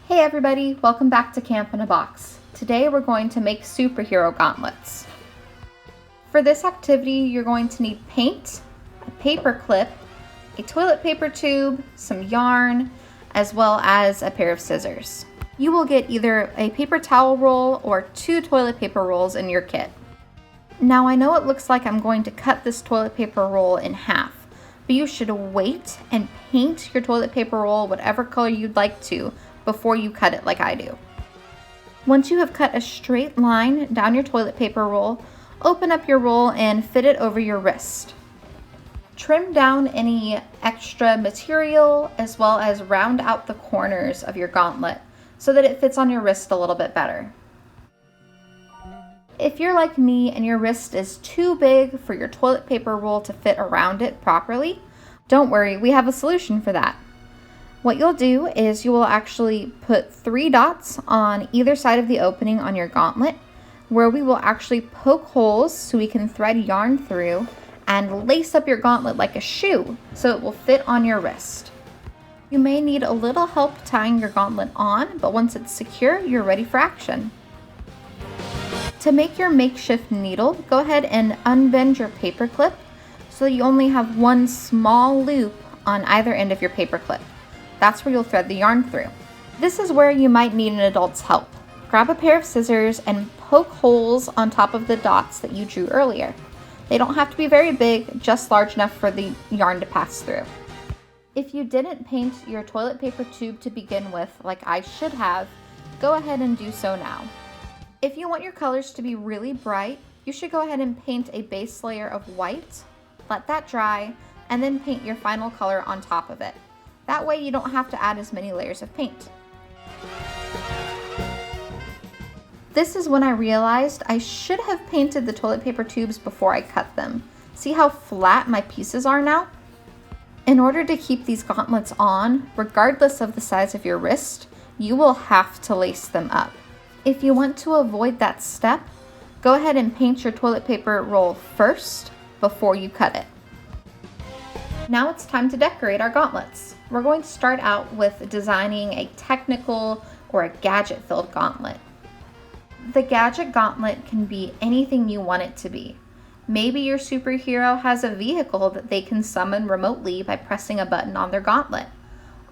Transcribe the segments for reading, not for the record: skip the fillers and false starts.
Hey everybody, welcome back to Camp in a Box. Today we're going to make superhero gauntlets. For this activity, you're going to need paint, a paper clip, a toilet paper tube, some yarn, as well as a pair of scissors. You will get either a paper towel roll or 2 toilet paper rolls in your kit. Now I know it looks like I'm going to cut this toilet paper roll in half, but you should wait and paint your toilet paper roll whatever color you'd like to before you cut it like I do. Once you have cut a straight line down your toilet paper roll, open up your roll and fit it over your wrist. Trim down any extra material as well as round out the corners of your gauntlet so that it fits on your wrist a little bit better. If you're like me and your wrist is too big for your toilet paper roll to fit around it properly, don't worry, we have a solution for that. What you'll do is you will actually put 3 dots on either side of the opening on your gauntlet, where we will actually poke holes so we can thread yarn through and lace up your gauntlet like a shoe so it will fit on your wrist. You may need a little help tying your gauntlet on, but once it's secure, you're ready for action. To make your makeshift needle, go ahead and unbend your paper clip so you only have one small loop on either end of your paper clip. That's where you'll thread the yarn through. This is where you might need an adult's help. Grab a pair of scissors and poke holes on top of the dots that you drew earlier. They don't have to be very big, just large enough for the yarn to pass through. If you didn't paint your toilet paper tube to begin with, like I should have, go ahead and do so now. If you want your colors to be really bright, you should go ahead and paint a base layer of white, let that dry, and then paint your final color on top of it. That way you don't have to add as many layers of paint. This is when I realized I should have painted the toilet paper tubes before I cut them. See how flat my pieces are now? In order to keep these gauntlets on, regardless of the size of your wrist, you will have to lace them up. If you want to avoid that step, go ahead and paint your toilet paper roll first before you cut it. Now it's time to decorate our gauntlets. We're going to start out with designing a technical or a gadget-filled gauntlet. The gadget gauntlet can be anything you want it to be. Maybe your superhero has a vehicle that they can summon remotely by pressing a button on their gauntlet.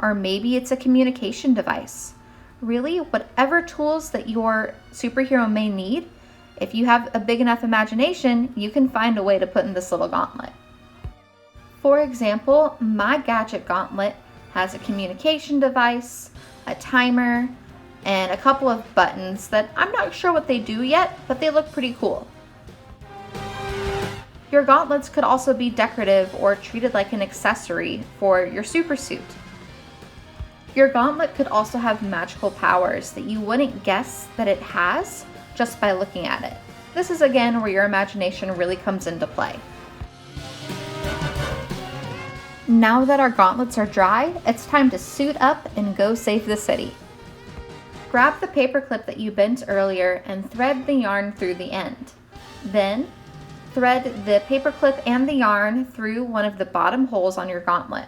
Or maybe it's a communication device. Really, whatever tools that your superhero may need, if you have a big enough imagination, you can find a way to put in this little gauntlet. For example, my gadget gauntlet has a communication device, a timer, and a couple of buttons that I'm not sure what they do yet, but they look pretty cool. Your gauntlets could also be decorative or treated like an accessory for your super suit. Your gauntlet could also have magical powers that you wouldn't guess that it has just by looking at it. This is again where your imagination really comes into play. Now that our gauntlets are dry, it's time to suit up and go save the city. Grab the paper clip that you bent earlier and thread the yarn through the end. Then, thread the paper clip and the yarn through one of the bottom holes on your gauntlet.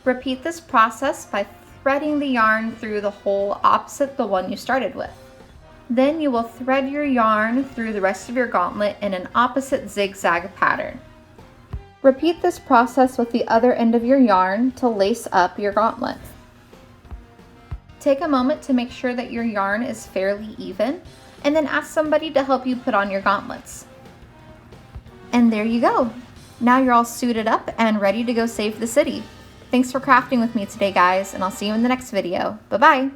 Repeat this process by threading the yarn through the hole opposite the one you started with. Then you will thread your yarn through the rest of your gauntlet in an opposite zigzag pattern. Repeat this process with the other end of your yarn to lace up your gauntlet. Take a moment to make sure that your yarn is fairly even, and then ask somebody to help you put on your gauntlets. And there you go! Now you're all suited up and ready to go save the city. Thanks for crafting with me today, guys, and I'll see you in the next video. Bye-bye!